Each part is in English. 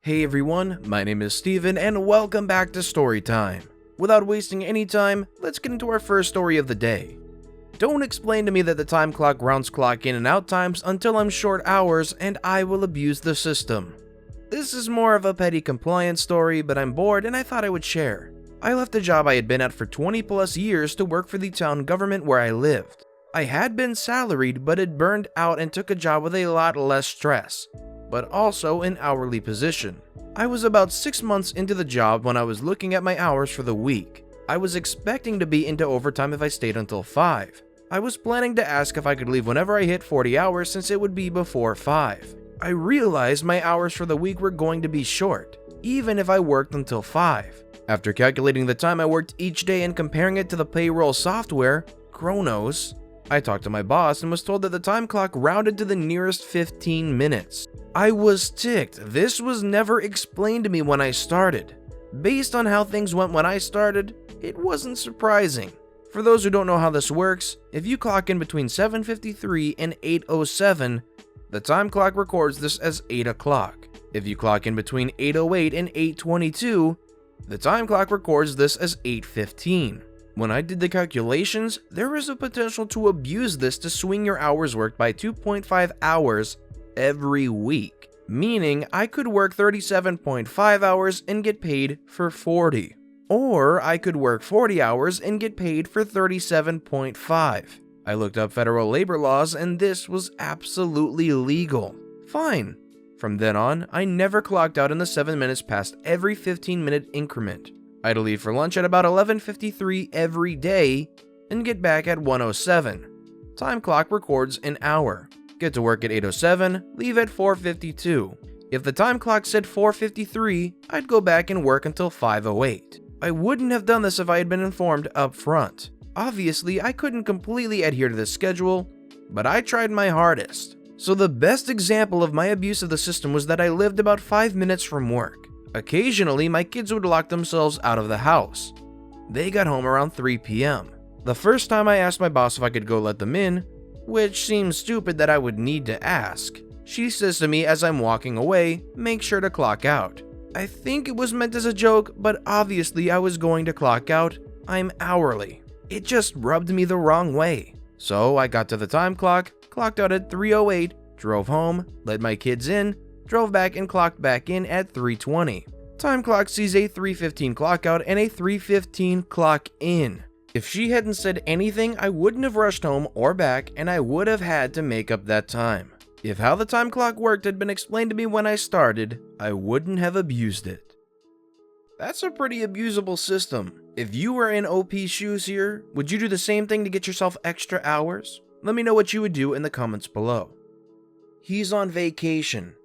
Hey everyone, my name is Steven and welcome back to Storytime. Without wasting any time, let's get into our first story of the day. Don't explain to me that the time clock rounds clock in and out times until I'm short hours and I will abuse the system. This is more of a petty compliance story, but I'm bored and I thought I would share. I left a job I had been at for 20 plus years to work for the town government where I lived. I had been salaried but had burned out and took a job with a lot less stress, but also an hourly position. I was about 6 months into the job when I was looking at my hours for the week. I was expecting to be into overtime if I stayed until 5. I was planning to ask if I could leave whenever I hit 40 hours since it would be before 5. I realized my hours for the week were going to be short, even if I worked until 5. After calculating the time I worked each day and comparing it to the payroll software, Chronos, I talked to my boss and was told that the time clock rounded to the nearest 15 minutes. I was ticked. This was never explained to me when I started. Based on how things went when I started, it wasn't surprising. For those who don't know how this works, if you clock in between 7:53 and 8:07, the time clock records this as 8 o'clock. If you clock in between 8:08 and 8:22, the time clock records this as 8:15. When I did the calculations, there is a potential to abuse this to swing your hours worked by 2.5 hours every week, meaning I could work 37.5 hours and get paid for 40. Or I could work 40 hours and get paid for 37.5. I looked up federal labor laws and this was absolutely legal. Fine. From then on, I never clocked out in the 7 minutes past every 15-minute increment. I'd leave for lunch at about 11:53 every day and get back at 1:07. Time clock records an hour. Get to work at 8:07, leave at 4:52. If the time clock said 4:53, I'd go back and work until 5:08. I wouldn't have done this if I had been informed up front. Obviously, I couldn't completely adhere to this schedule, but I tried my hardest. So the best example of my abuse of the system was that I lived about 5 minutes from work. Occasionally, my kids would lock themselves out of the house. They got home around 3 p.m. The first time I asked my boss if I could go let them in, which seems stupid that I would need to ask, she says to me as I'm walking away, "Make sure to clock out." I think it was meant as a joke, but obviously I was going to clock out. I'm hourly. It just rubbed me the wrong way. So I got to the time clock, clocked out at 3:08, drove home, let my kids in, drove back and clocked back in at 3:20. Time clock sees a 3:15 clock out and a 3:15 clock in. If she hadn't said anything, I wouldn't have rushed home or back and I would have had to make up that time. If how the time clock worked had been explained to me when I started, I wouldn't have abused it. That's a pretty abusable system. If you were in OP's shoes here, would you do the same thing to get yourself extra hours? Let me know what you would do in the comments below. He's on vacation.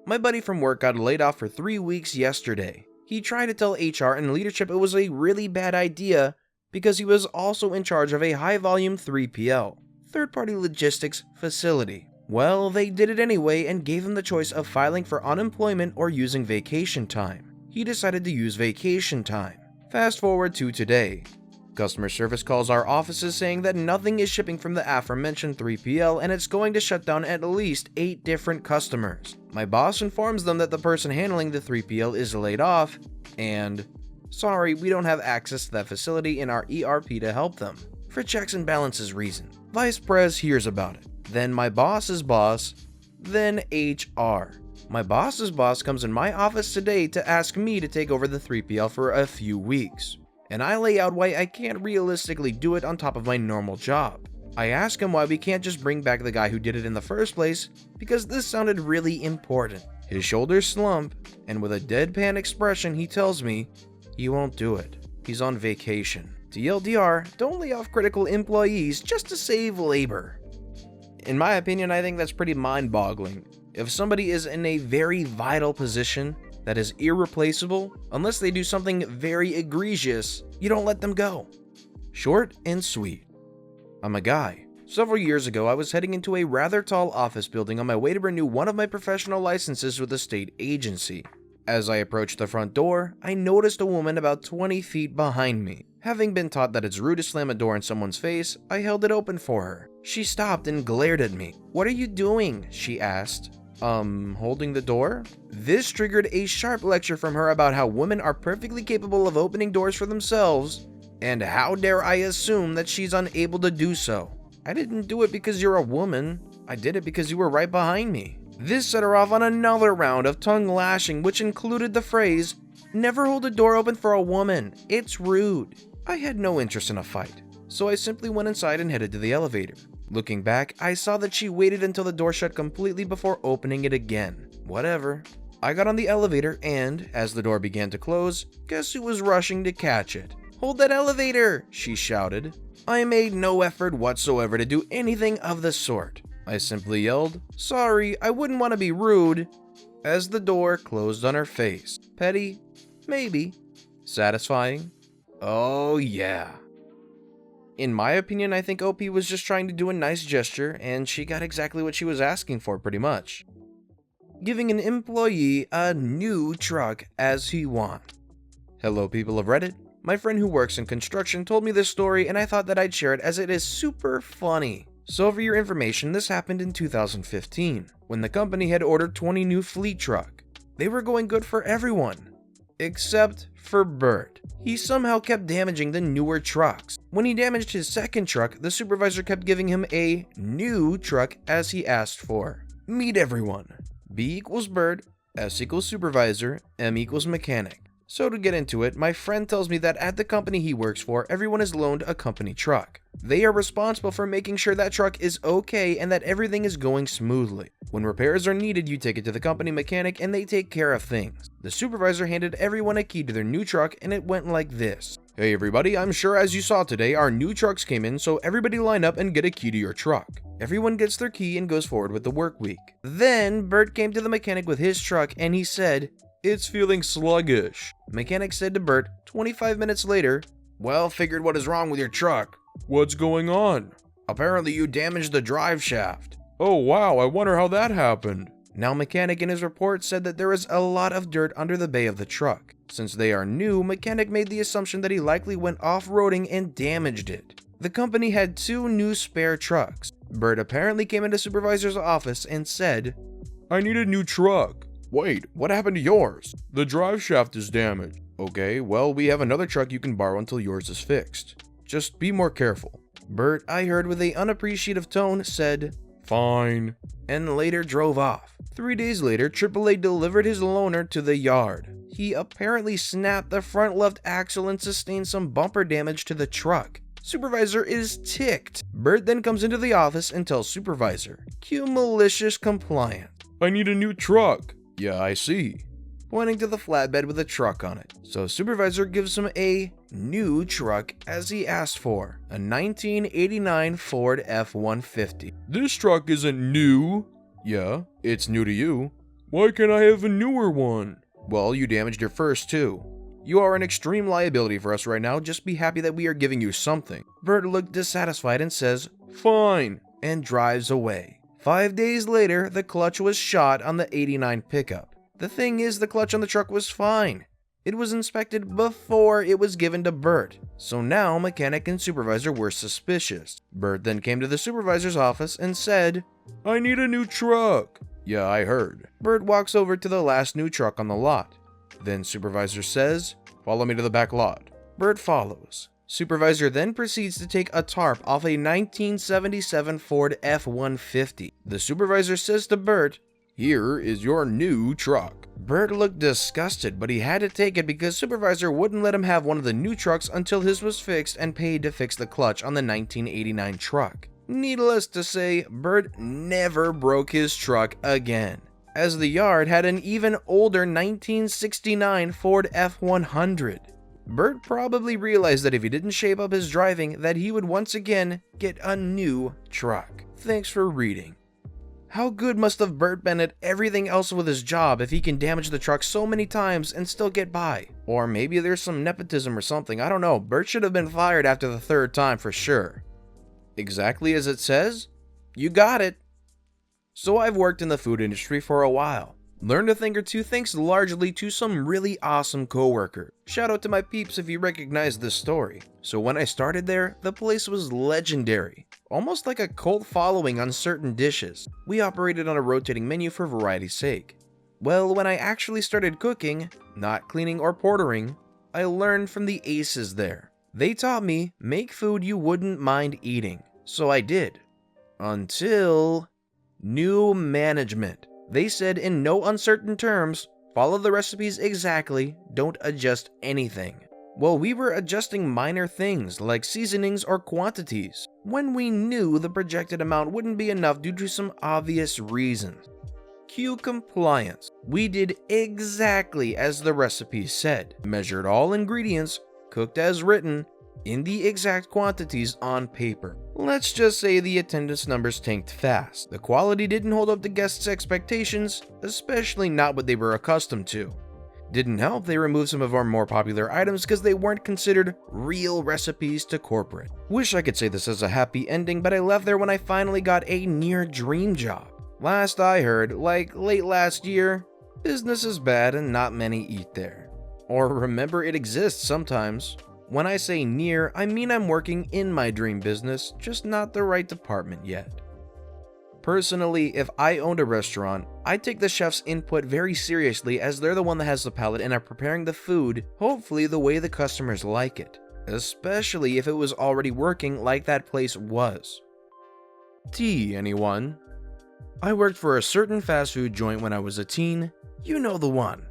My buddy from work got laid off for 3 weeks yesterday. He tried to tell HR and leadership it was a really bad idea because he was also in charge of a high-volume 3PL, third-party logistics facility. Well, they did it anyway and gave him the choice of filing for unemployment or using vacation time. He decided to use vacation time. Fast forward to today. Customer service calls our offices saying that nothing is shipping from the aforementioned 3PL and it's going to shut down at least 8 different customers. My boss informs them that the person handling the 3PL is laid off and, sorry, we don't have access to that facility in our ERP to help them. For checks and balances reason. Vice Pres hears about it. Then my boss's boss, then HR. My boss's boss comes in my office today to ask me to take over the 3PL for a few weeks. And I lay out why I can't realistically do it on top of my normal job. I ask him why we can't just bring back the guy who did it in the first place, because this sounded really important. His shoulders slump, and with a deadpan expression he tells me he won't do it. He's on vacation. TLDR, don't lay off critical employees just to save labor. In my opinion, I think that's pretty mind-boggling. If somebody is in a very vital position that is irreplaceable, unless they do something very egregious, you don't let them go. Short and sweet. I'm a guy. Several years ago, I was heading into a rather tall office building on my way to renew one of my professional licenses with a state agency. As I approached the front door, I noticed a woman about 20 feet behind me. Having been taught that it's rude to slam a door in someone's face, I held it open for her. She stopped and glared at me. "What are you doing?" she asked. Holding the door? This triggered a sharp lecture from her about how women are perfectly capable of opening doors for themselves, and how dare I assume that she's unable to do so. I didn't do it because you're a woman. I did it because you were right behind me. This set her off on another round of tongue lashing, which included the phrase, "Never hold a door open for a woman. It's rude." I had no interest in a fight, so I simply went inside and headed to the elevator. Looking back, I saw that she waited until the door shut completely before opening it again. Whatever. I got on the elevator and, as the door began to close, guess who was rushing to catch it? "Hold that elevator!" she shouted. I made no effort whatsoever to do anything of the sort. I simply yelled, "Sorry, I wouldn't want to be rude," as the door closed on her face. Petty? Maybe. Satisfying? Oh yeah. In my opinion, I think OP was just trying to do a nice gesture, and she got exactly what she was asking for pretty much. Giving an employee a new truck as he wants. Hello people of Reddit. My friend who works in construction told me this story and I thought that I'd share it as it is super funny. So for your information, this happened in 2015, when the company had ordered 20 new fleet truck. They were going good for everyone, except for Bert. He somehow kept damaging the newer trucks. When he damaged his second truck, the supervisor kept giving him a new truck as he asked for. Meet everyone. B equals Bert, S equals supervisor, M equals mechanic. So to get into it, my friend tells me that at the company he works for, everyone is loaned a company truck. They are responsible for making sure that truck is okay and that everything is going smoothly. When repairs are needed, you take it to the company mechanic and they take care of things. The supervisor handed everyone a key to their new truck and it went like this. "Hey everybody, I'm sure as you saw today, our new trucks came in, so everybody line up and get a key to your truck." Everyone gets their key and goes forward with the work week. Then Bert came to the mechanic with his truck and he said, "It's feeling sluggish." Mechanic said to Bert 25 minutes later, "Well, figured what is wrong with your truck." "What's going on?" "Apparently you damaged the drive shaft." "Oh wow, I wonder how that happened." Now Mechanic in his report said that there is a lot of dirt under the bay of the truck. Since they are new, Mechanic made the assumption that he likely went off-roading and damaged it. The company had 2 new spare trucks. Bert apparently came into supervisor's office and said, "I need a new truck." "Wait, what happened to yours?" "The drive shaft is damaged." "Okay, well, we have another truck you can borrow until yours is fixed. Just be more careful." Bert, I heard with a unappreciative tone, said, "Fine," and later drove off. 3 days later, AAA delivered his loaner to the yard. He apparently snapped the front left axle and sustained some bumper damage to the truck. Supervisor is ticked. Bert then comes into the office and tells supervisor, "Cue malicious compliance. I need a new truck." "Yeah, I see," pointing to the flatbed with a truck on it. So supervisor gives him a new truck as he asked for, a 1989 Ford F-150. "This truck isn't new." "Yeah, it's new to you." "Why can't I have a newer one?" "Well, you damaged your first too. You are an extreme liability for us right now, just be happy that we are giving you something." Bert looked dissatisfied and says, "Fine," and drives away. 5 days later, the clutch was shot on the 89 pickup. The thing is, the clutch on the truck was fine. It was inspected before it was given to Bert. So now mechanic and supervisor were suspicious. Bert then came to the supervisor's office and said, "I need a new truck." "Yeah, I heard." Bert walks over to the last new truck on the lot. Then supervisor says, "Follow me to the back lot." Bert follows. Supervisor then proceeds to take a tarp off a 1977 Ford F-150. The supervisor says to Bert, "Here is your new truck." Bert looked disgusted, but he had to take it because supervisor wouldn't let him have one of the new trucks until his was fixed and paid to fix the clutch on the 1989 truck. Needless to say, Bert never broke his truck again, as the yard had an even older 1969 Ford F-100. Bert probably realized that if he didn't shape up his driving, that he would once again get a new truck. Thanks for reading. How good must have Bert been at everything else with his job if he can damage the truck so many times and still get by? Or maybe there's some nepotism or something, I don't know. Bert should have been fired after the 3rd time for sure. Exactly as it says? You got it. So I've worked in the food industry for a while. Learned a thing or two thanks largely to some really awesome coworker. Shout out to my peeps if you recognize this story. So when I started there, the place was legendary. Almost like a cult following on certain dishes. We operated on a rotating menu for variety's sake. Well, when I actually started cooking, not cleaning or portering, I learned from the aces there. They taught me, make food you wouldn't mind eating. So I did. Until new management. They said in no uncertain terms, follow the recipes exactly, don't adjust anything. Well, we were adjusting minor things like seasonings or quantities, when we knew the projected amount wouldn't be enough due to some obvious reasons. Cue compliance. We did exactly as the recipe said, measured all ingredients, cooked as written, in the exact quantities on paper. Let's just say the attendance numbers tanked fast. The quality didn't hold up to guests' expectations, especially not what they were accustomed to. Didn't help they removed some of our more popular items because they weren't considered real recipes to corporate. Wish I could say this as a happy ending, but I left there when I finally got a near dream job. Last I heard, like late last year, business is bad and not many eat there. Or remember it exists sometimes. When I say near, I mean I'm working in my dream business, just not the right department yet. Personally, if I owned a restaurant, I'd take the chef's input very seriously as they're the one that has the palate and are preparing the food, hopefully the way the customers like it. Especially if it was already working like that place was. Tea, anyone? I worked for a certain fast food joint when I was a teen. You know the one.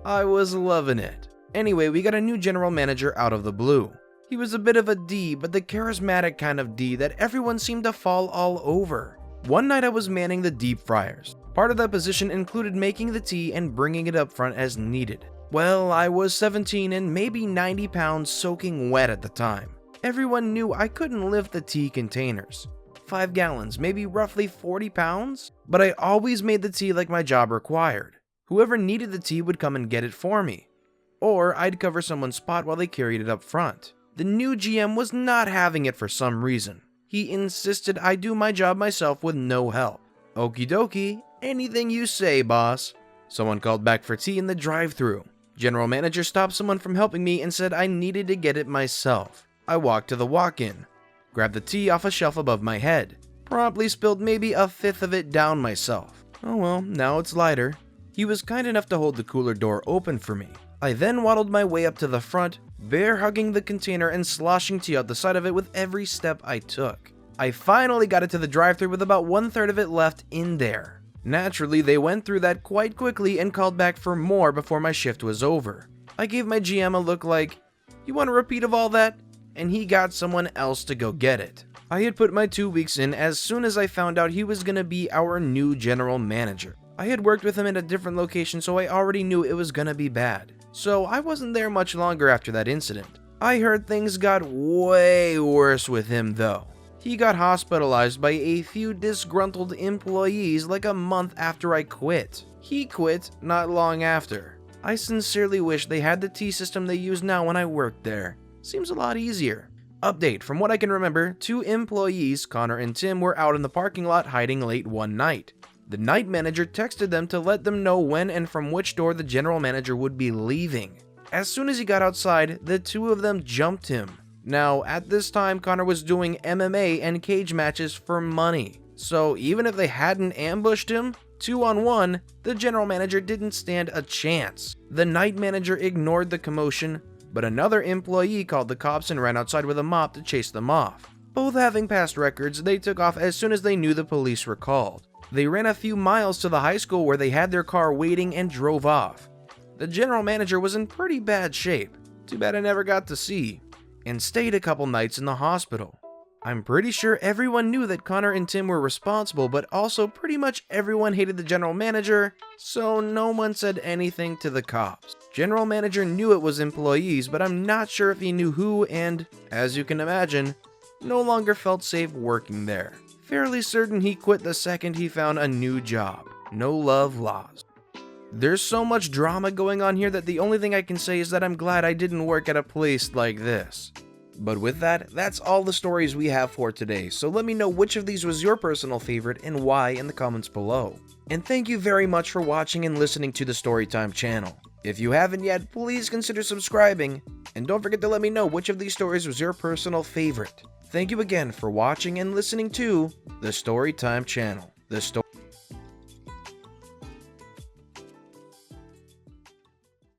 I was loving it. Anyway, we got a new general manager out of the blue. He was a bit of a D, but the charismatic kind of D that everyone seemed to fall all over. One night I was manning the deep fryers. Part of that position included making the tea and bringing it up front as needed. Well, I was 17 and maybe 90 pounds soaking wet at the time. Everyone knew I couldn't lift the tea containers. 5 gallons, maybe roughly 40 pounds? But I always made the tea like my job required. Whoever needed the tea would come and get it for me. Or I'd cover someone's spot while they carried it up front. The new GM was not having it for some reason. He insisted I do my job myself with no help. Okie dokie, anything you say, boss. Someone called back for tea in the drive-thru. General manager stopped someone from helping me and said I needed to get it myself. I walked to the walk-in, grabbed the tea off a shelf above my head. Promptly spilled maybe a fifth of it down myself. Oh well, now it's lighter. He was kind enough to hold the cooler door open for me. I then waddled my way up to the front, bear hugging the container and sloshing tea out the side of it with every step I took. I finally got it to the drive-thru with about 1/3 of it left in there. Naturally, they went through that quite quickly and called back for more before my shift was over. I gave my GM a look like, "You want a repeat of all that?" And he got someone else to go get it. I had put my 2 weeks in as soon as I found out he was gonna be our new general manager. I had worked with him in a different location, so I already knew it was gonna be bad. So I wasn't there much longer after that incident. I heard things got way worse with him though. He got hospitalized by a few disgruntled employees like a month after I quit. He quit not long after. I sincerely wish they had the tea system they use now when I worked there. Seems a lot easier. Update, from what I can remember, 2 employees, Connor and Tim, were out in the parking lot hiding late one night. The night manager texted them to let them know when and from which door the general manager would be leaving. As soon as he got outside, the 2 of them jumped him. Now, at this time, Connor was doing MMA and cage matches for money. So even if they hadn't ambushed him, 2-on-1, the general manager didn't stand a chance. The night manager ignored the commotion, but another employee called the cops and ran outside with a mop to chase them off. Both having past records, they took off as soon as they knew the police were called. They ran a few miles to the high school where they had their car waiting and drove off. The general manager was in pretty bad shape, too bad I never got to see, and stayed a couple nights in the hospital. I'm pretty sure everyone knew that Connor and Tim were responsible, but also pretty much everyone hated the general manager, so no one said anything to the cops. General manager knew it was employees, but I'm not sure if he knew who and, as you can imagine, no longer felt safe working there. Fairly certain he quit the second he found a new job. No love lost. There's so much drama going on here that the only thing I can say is that I'm glad I didn't work at a place like this. But with that, that's all the stories we have for today, so let me know which of these was your personal favorite and why in the comments below. And thank you very much for watching and listening to the Storytime channel. If you haven't yet, please consider subscribing, and don't forget to let me know which of these stories was your personal favorite. Thank you again for watching and listening to the Storytime channel.